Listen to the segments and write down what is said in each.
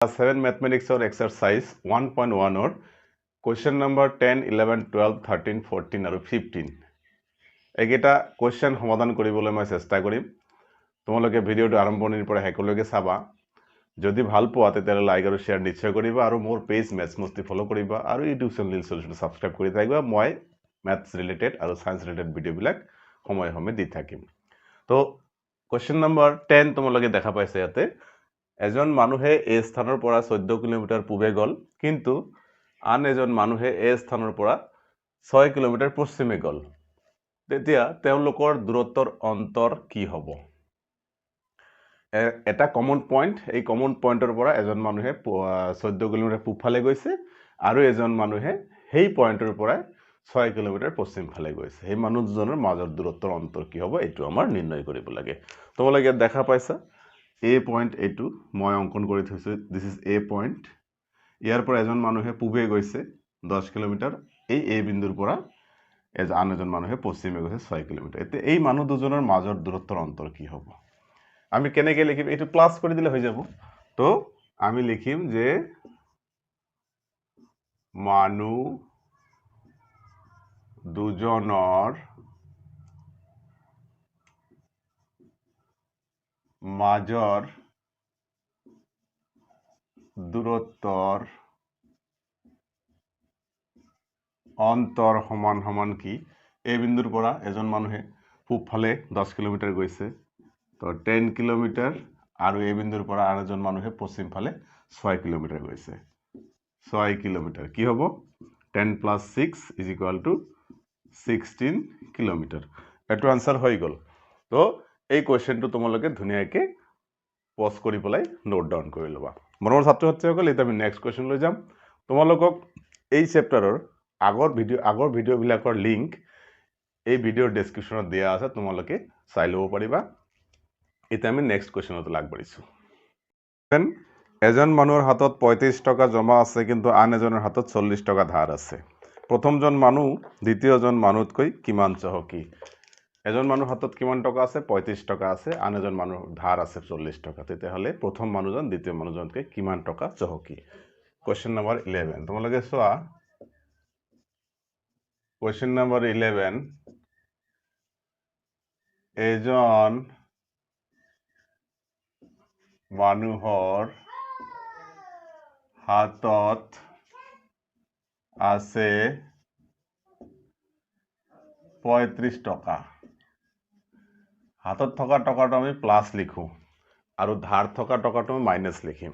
Class 7 Mathematics or Exercise 1.1 or question number 10, 11, 12, 13, 14 আৰু 15 এইকেইটা question সমাধান কৰিবলৈ মই চেষ্টা কৰিম তোমালোকে ভিডিঅটো আৰম্ভণিৰ পৰা শেষলৈকে চাবা যদি ভাল পোৱা তেতিয়াহ'লে লাইক আৰু শ্বেয়াৰ নিশ্চয় কৰিবা আৰু মোৰ পেজ মেথছ মস্তি ফলো কৰিবা আৰু ইউটিউব চেনেল সলিউশন সাবস্ক্ৰাইব কৰি থাকিবা মই মেথছ ৰিলেটেড আৰু সায়েন্স ৰিলেটেড ভিডিঅ'বিলাক সময়ে সময়ে দি থাকিম তো question number 10 তোমালোকে দেখা পাইছে ইয়াতে এজন মানুহে এই স্থানৰ পৰা 14 কিলোমিটাৰ পূবে গল কিন্তু আন এজন মানুহে এই স্থানৰ পৰা 6 কিলোমিটাৰ পশ্চিমে গল তেতিয়া তেওঁলোকৰ দূৰত্বৰ অন্তৰ কি হ'ব এটা কমন পইণ্ট এই কমন পইণ্টৰ পৰা এজন মানুহে 14 কিলোমিটাৰ পূবফালে গৈছে আৰু এজন মানুহে সেই পইণ্টৰ পৰা 6 কিলোমিটাৰ পশ্চিম ফালে গৈছে সেই মানুহ দুজনৰ মাজৰ দূৰত্বৰ অন্তৰ কি হ'ব এইটো আমাৰ নিৰ্ণয় কৰিব লাগে তোমালোকে দেখা পাইছা A point A2 মই অঙ্কন কৰি থৈছো this is A point ইয়াৰ পৰা এজন মানুহে পূবে গৈছে 10 কিলোমিটাৰ এই A বিন্দুৰ পৰা আন এজন মানুহে পশ্চিমে গৈছে 6 কিলোমিটাৰ এতিয়া এই মানুহ দুজনৰ মাজৰ দূৰত্বৰ অন্তৰ কি হ'ব আমি কেনেকৈ লিখিম এইটো প্লাস কৰি দিলে হৈ যাব তো আমি লিখিম যে মানুহ দুজনৰ মাজৰ দূৰত্বৰ অন্তৰ সমান সমান কি এই বিন্দুৰ পৰা এজন মানুহে পূবফালে 10 কিলোমিটাৰ গৈছে তো 10 কিলোমিটাৰ আৰু এই বিন্দুৰ পৰা আন এজন মানুহে পশ্চিম ফালে 6 কিলোমিটাৰ গৈছে 6 কিলোমিটাৰ কি হ'ব 10 + 6 = 16 কিলোমিটাৰ এটো আনসাৰ হৈ গল তো এই কোৱেশ্চনটো তোমালোকে ধুনিয়াকে পজ কৰি পেলাই নোট ডাউন কৰি লবা মনৰ ছাত্ৰ ছাত্ৰীসকল এটা আমি নেক্সট কোৱেশ্চন লৈ যাম তোমালোকক এই চেপ্টাৰৰ আগৰ ভিডিঅ' বিলাকৰ লিংক এই ভিডিঅ'ৰ ডেসক্ৰিপচনত দিয়া আছে তোমালোকে চাই লব পাৰিবা এটা আমি নেক্সট কোৱেশ্চনত লাগবৰিছো এজন মানুহৰ হাতত 35 টকা জমা আছে কিন্তু আন এজনৰ হাতত 40 টকা ধাৰ আছে প্ৰথমজন মানুহ দ্বিতীয়জন মানুহতকৈ কিমান চহকী এজন মানুহৰ হাতত কিমান টকা আছে 35 টকা আছে আন এজন মানুহৰ ধাৰ আছে 40 টকা তেতিয়াহলে প্ৰথম মানুহজন দ্বিতীয় মানুহজনতকৈ কিমান টকা চহকী কোৱেশ্চন নম্বৰ 11 তোমালোকে চোৱা কোৱেশ্চন নম্বৰ 11 এজন মানুহৰ হাতত আছে 35 টকা হাতত থকা টকাটো আমি প্লাস লিখো আৰু ধাৰ থকা টকাটো মাইনাস লিখিম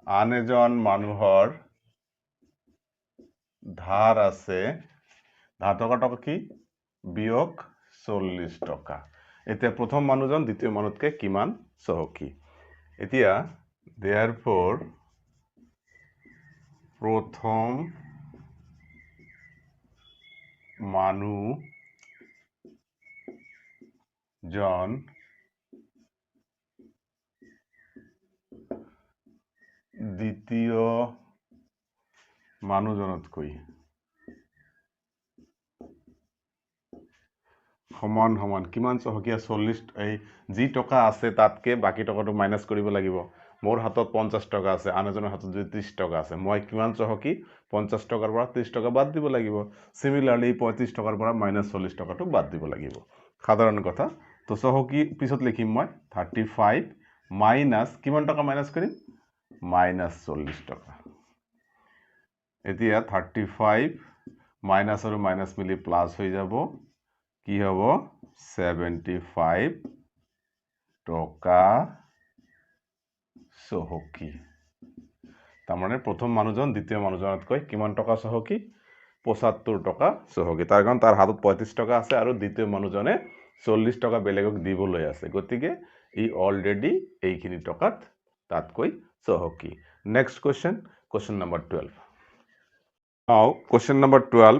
আন এজন মানুহৰ ধাৰ আছে ধাৰ থকা টকা কি বিয়োগ 40 টকা এতিয়া প্ৰথম মানুহজন দ্বিতীয় মানুহতকৈ কিমান চহকী এতিয়া therefore প্ৰথম মানুহজন দ্বিতীয় মানুহজনতকৈ সমান সমান কিমান চহকীয়া 40 এই যি টকা আছে তাতকে বাকি টকাটো মাইনাস কৰিব লাগিব মোৰ হাতত 50 টকা আছে আন এজনৰ হাতত 30 টকা আছে মই কিমান চহকী 50 টকাৰ পৰা 30 টকা বাদ দিব লাগিব সিমিলাৰলি 35 টকাৰ পৰা -40 টকাটো বাদ দিব লাগিব সাধাৰণ কথা তো চহকী পিছত লিখিম মই 35 মাইনাস কিমান টকা মাইনাস কৰিম -40 টকা এতিয়া 35 মাইনাস আৰু মাইনাস মিলি প্লাস হৈ যাব কি হ'ব 75 টকা চহকী তাৰমানে প্ৰথম মানুহজন দ্বিতীয় মানুহজনতকৈ কিমান টকা চহকী 75 টকা চহকী তাৰ কাৰণ তাৰ হাতত 35 টকা আছে আৰু দ্বিতীয় মানুহজনে 40 টকা বেলেগক দিবলৈ আছে গতিকে ই অলৰেডি এইখিনি টকাত তাতকৈ চহকী নেক্সট কোৱেশ্চন নম্বৰ 12 নাও কোৱেশ্চন নম্বৰ 12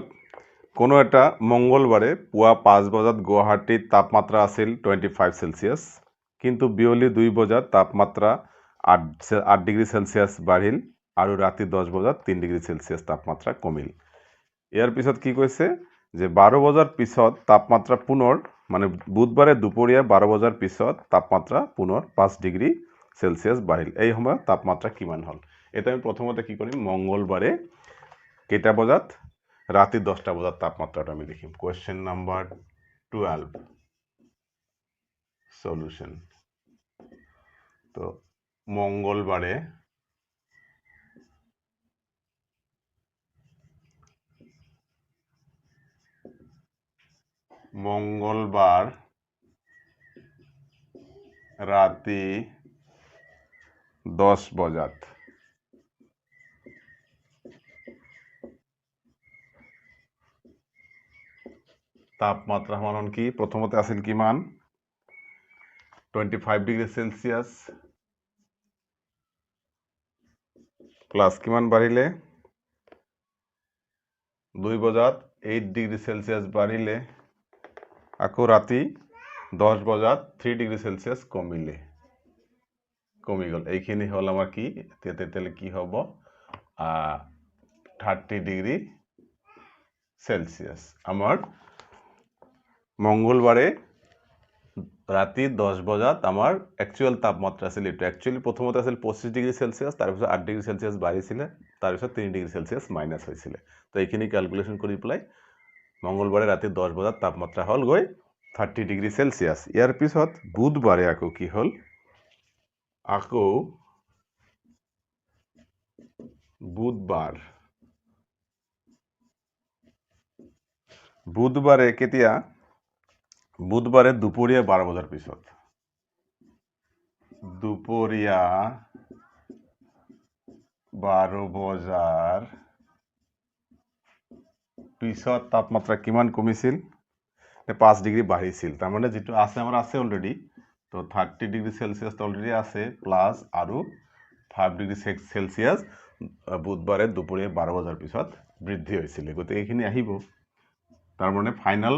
কোনো এটা মঙ্গলবাৰে পুৱা 5 বজাত গুৱাহাটীত তাপমাত্ৰা আছিল 25 সেলসিয়াস কিন্তু বিয়লি 2 বজাত তাপমাত্ৰা 8 ডিগ্ৰী সেলসিয়াস বাঢ়িল আৰু ৰাতি 10 বজাত 3 ডিগ্ৰী সেলসিয়াস তাপমাত্ৰা কমিল ইয়াৰ পিছত কি কৈছে যে 12 বজাৰ পিছত তাপমাত্ৰা পুনৰ মানে বুধবাৰে দুপৰীয়া 12 বজাৰ পিছত তাপমাত্ৰা পুনৰ 5 ডিগ্ৰী সেলসিয়াস বাঢ়িল এই সময়ত তাপমাত্ৰা কিমান হ'ল এটা আমি প্ৰথমতে কি কৰিম মঙ্গলবাৰে কেইটা বজাত ৰাতি 10টা বজাত তাপমাত্ৰাটো আমি লিখিম কোৱেশ্চন নাম্বাৰ 12 সলিউশন তো মঙ্গলবারে মঙ্গলবার রাতে 10 বজাত তাপমাত্রা সমান কি প্রথমতে আছিল কিমান 25 ডিগ্রি সেলসিয়াস প্লাস কিমান বাঢ়িলে 2 বজাত 8 ডিগ্রি সেলসিয়াস বাঢ়িলে আকৌ ৰাতি 10 বজাত 3 ডিগ্ৰি সেলসিয়াস কমি গল এইখিনি হল আমাৰ কি তেতিয়ালে কি হ'ব 30 ডিগ্ৰি সেলসিয়াস আমাৰ মঙ্গলবাৰে ৰাতি 10 বজাত আমাৰ একচুয়াল তাপমাত্ৰা আছিল এটো একচুয়ালি প্ৰথমতে আছিল 25 ডিগ্ৰি সেলসিয়াস তাৰ পিছত 8 ডিগ্ৰি সেলসিয়াস বাঢ়িছিল তাৰ পিছত 3 ডিগ্ৰি সেলসিয়াস মাইনাস হৈছিল তো এইখিনি ক্যালকুলেশন কৰি প্লাই মঙ্গলবাৰে ৰাতি 10 বজাত তাপমাত্ৰা হল গৈ 30 ডিগ্ৰি সেলসিয়াস ইয়াৰ পিছত বুধবাৰে আকৌ কি হল আকৌ বুধবাৰে কেতিয়া বুধবাৰে দুপৰীয়া 12 বজাৰ পিছত দুপৰীয়া 12 বজাৰ পিছত তাপমাত্ৰা কিমান কমিছিল 5 ডিগ্ৰি বাঢ়িছিল তাৰ মানে যেটো আছে আমাৰ আছে অলৰেডি তো 30 ডিগ্ৰি সেলসিয়াস অলৰেডি আছে প্লাস আৰু 5 ডিগ্ৰি সেলসিয়াস বুধবাৰে দুপৰীয়া 12 বজাৰ পিছত বৃদ্ধি হৈছিল গতে এইখিনি আহিব তাৰ মানে ফাইনাল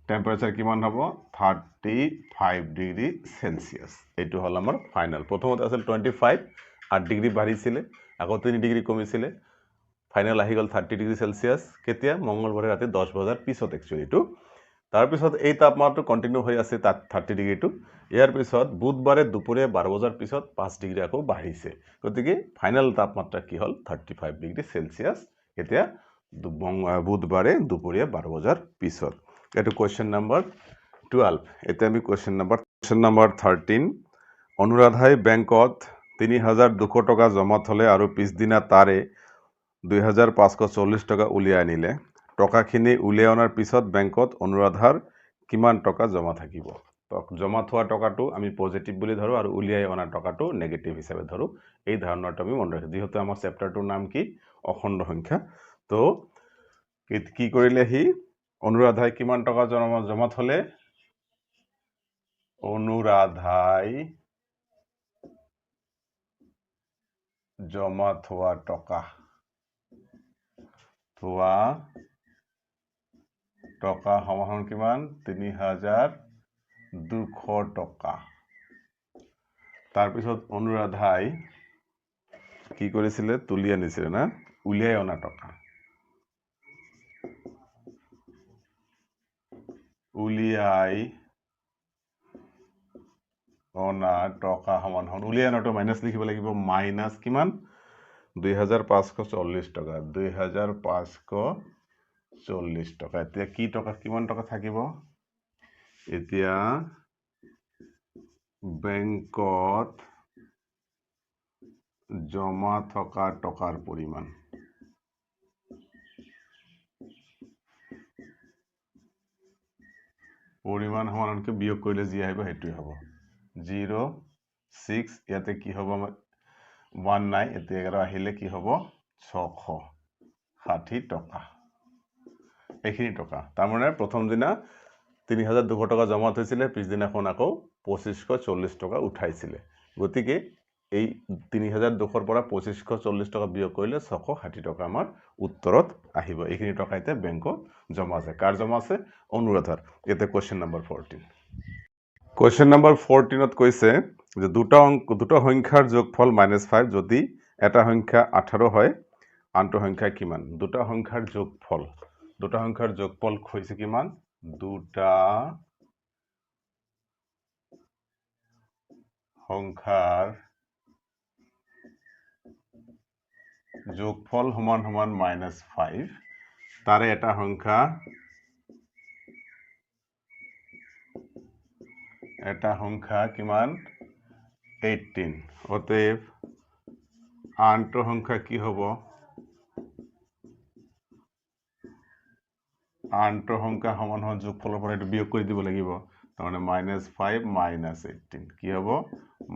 টেম্পাৰেচাৰ কিমান হ'ব 35 ডিগ্ৰি সেলসিয়াস এইটো হল আমাৰ ফাইনাল প্ৰথমতে আছিল 25 8 ডিগ্ৰি বাঢ়িছিল আকৌ 3 ডিগ্ৰি কমিছিল ফাইনাল আহি গল 30 ডিগ্ৰি সেলসিয়াস কেতিয়া মঙ্গলবাৰে ৰাতি 10 বজাৰ পিছত একচুয়ালি তো তাৰ পিছত এই তাপমাত্ৰা কন্টিনিউ হৈ আছে 30 ডিগ্ৰি টু ইয়াৰ পিছত বুধবাৰে দুপৰীয়া 12 বজাৰ পিছত 5 ডিগ্ৰি আকৌ বাঢ়িছে গতিকে ফাইনাল তাপমাত্ৰা কি হল 35 ডিগ্ৰি সেলসিয়াস কেতিয়া বুধবাৰে দুপৰীয়া 12 বজাৰ পিছত এটো কোৱেশ্চন নাম্বাৰ 12 এতিয়া আমি কোৱেশ্চন নাম্বাৰ 13 অনুৰাধাই বেংকত 3200 টকা জমা থলে আৰু পিছদিনা তাৰে 2540 টকা উলিয়াই আনিলে টকাখিনি উলিয়াই অনাৰ পিছত বেংকত অনুৰাধাৰ কিমান টকা জমা থাকিব তো জমা থোৱা টকাটো আমি পজিটিভ বুলি ধৰো আৰু উলিয়াই অনা টকাটো নেগেটিভ হিচাপে ধৰো এই ধাৰণাটো আমি মনত ৰাখিম যেহেতু আমাৰ চেপ্টাৰটোৰ নাম কি অখণ্ড সংখ্যা তো কি কৰিলে হি অনুৰাধাই কিমান টকা জমা থলে অনুৰাধাই জমা থোৱা টকা সমান কিমান 3200 টকা তাৰ পিছত অনুৰাধাই কি কৰিছিল তুলি আনিছিল না উলিয়াই অনা টকা উলিয়াই অনা টকা সমান উলিয়াই অনাটো মাইনাস লিখিব লাগিব মাইনাস কিমান 2540 টকা 2540 টকা এতিয়া কি টকা কিমান টকা থাকিব এতিয়া বেংকত জমা থকা টকাৰ পৰিমাণ সমানকে বিয়োগ কৰিলে যি আহিব হেতুই হ'ব 06 ইয়াতে কি হ'ব 19 এতিয়া 11 আহিলে কি হ'ব 660 টকা এইখিনি টকা তাৰ মানে প্ৰথম দিনা 3200 টকা জমা থৈছিলে পিছদিনাখন আকৌ 2540 টকা উঠাইছিলে গতিকে এই 3200 পৰা 2540 টকা বিয়োগ কৰিলে 660 টকা আমাৰ উত্তৰত আহিব এইখিনি টকা এতিয়া বেংকত জমা আছে কাৰ জমা আছে অনুৰাধাৰ এতে কোৱেশ্চন নাম্বাৰ 14 কোৱেশ্চন নাম্বাৰ 14 ত কৈছে যে দুটা সংখ্যাৰ যোগফল -5 যদি এটা সংখ্যা 18 হয় আনটো সংখ্যা কিমান দুটা সংখ্যাৰ যোগফল হৈছে কিমান দুটা সংখ্যাৰ যোগফল সমান সমান -5 তাৰে এটা সংখ্যা কিমান 18 অতএব আনটো সংখ্যা কি হ'ব আনটো সংখ্যা সমান সমান যোগফলৰ পৰা এটা বিয়োগ কৰি দিব লাগিব তাৰমানে -5 -18 কি হ'ব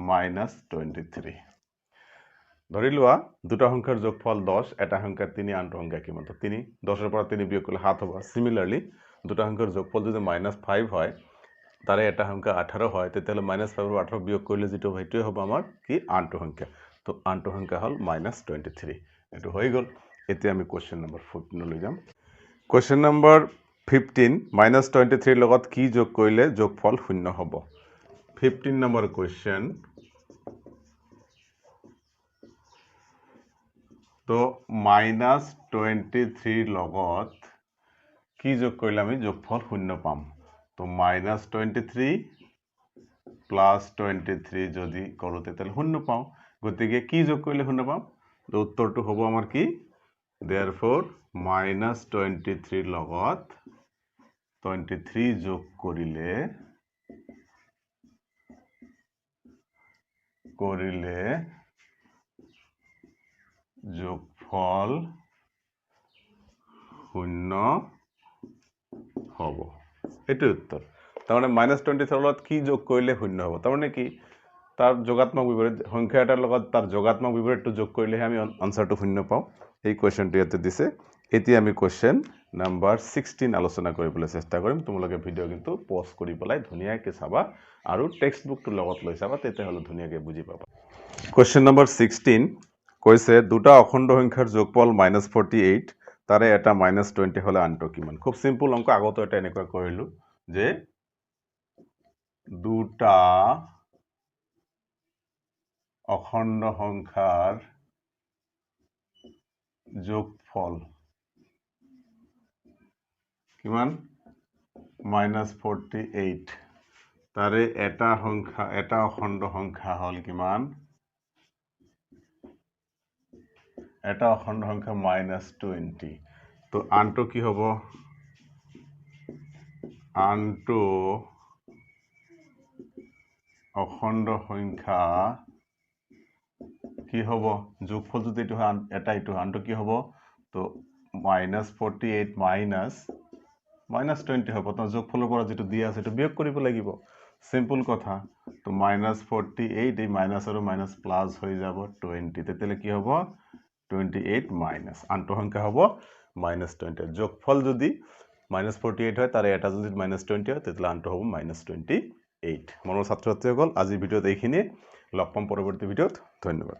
-23 ধৰি লোৱা দুটা সংখ্যাৰ যোগফল 10 এটা সংখ্যা 3 আনটো সংখ্যা কিমান তো 3 10 ৰ পৰা 3 বিয়োগ কৰিলে 7 হ'ব সিমিলাৰলি দুটা সংখ্যাৰ যোগফল যদি -5 হয় তাৰে এটা সংখ্যা 18 হয় তেতিয়াহ'লে -5 আৰু 18 বিয়োগ কৰিলে যেটো হেইটোই হ'ব আমাৰ কি আনটো সংখ্যা তো আনটো সংখ্যা হল -23 এটো হৈ গল এতিয়া আমি কোশ্চেন নম্বৰ 14 লৈ যাম কোশ্চেন নম্বৰ 15 -23 লগত কি যোগ কৰিলে যোগফল শূন্য হ'ব 15 নম্বৰ কোশ্চেন তো -23 লগত কি যোগ কৰিলে আমি যোগফল শূন্য পাম তো -23 +23 যদি কৰো তেতিয়াহ'লে শূন্য পাওঁ গতিকে কি যোগ কৰিলে শূন্য পাম তো উত্তৰটো হ'ব আমাৰ কি therefore -23 লগত 23 যোগ কৰিলে যোগফল শূন্য হ'ব এটো উত্তৰ তাৰমানে -23 লগত কি যোগ কৰিলে শূন্য হ'ব তাৰমানে কি তাৰ যোগাত্মক বিপৰীত সংখ্যা এটাৰ লগত তাৰ যোগাত্মক বিপৰীতটো যোগ কৰিলেহে আমি আনসাৰটো শূন্য পাওঁ এই কোৱেশ্চনটো ইয়াতে দিছে এতিয়া আমি কোৱেশ্চন নাম্বাৰ 16 আলোচনা কৰিবলৈ চেষ্টা কৰিম তোমালোকে ভিডিও কিন্তু পজ কৰি পেলাই ধুনিয়াকৈ চাবা আৰু টেক্সট বুকটো লগত লৈ চাবা তেতিয়াহ'লে ধুনিয়াকৈ বুজি পাবা কোৱেশ্চন নম্বৰ 16 কৈছে দুটা অখণ্ড সংখ্যাৰ যোগফল -48 তাৰে এটা -20 হলে আনটো কিমান খুব সিম্পল অংক আগতে এটা এনেকুৱা কৰিলো যে দুটা অখণ্ড সংখ্যাৰ যোগফল কিমান -48 তাৰে এটা অখণ্ড সংখ্যা হল কিমান এটা অখণ্ড সংখ্যা -20 তো আনটো কি হ'ব আনটো অখণ্ড সংখ্যা কি হ'ব যোগফল যদি এটো এটা এটো আনটো কি হ'ব তো -48 -20 হ'ব তো যোগফলৰ পৰা যেটো দিয়া আছে এটো বিয়োগ কৰিব লাগিব সিম্পল কথা তো -48 এই মাইনাস আৰু মাইনাস প্লাস হৈ যাব 20 তেতিয়ালে কি হ'ব 28 আনটো সংখ্যা হ'ব -20 যোগফল যদি -48 হয় তাৰে এটা যদি -20 হয় তেতিয়ালে আনটো হ'ব -28 মনৰ ছাত্ৰ ছাত্ৰীসকল আজি ভিডিওত এইখিনি লগ পাম পৰৱৰ্তী ভিডিওত ধন্যবাদ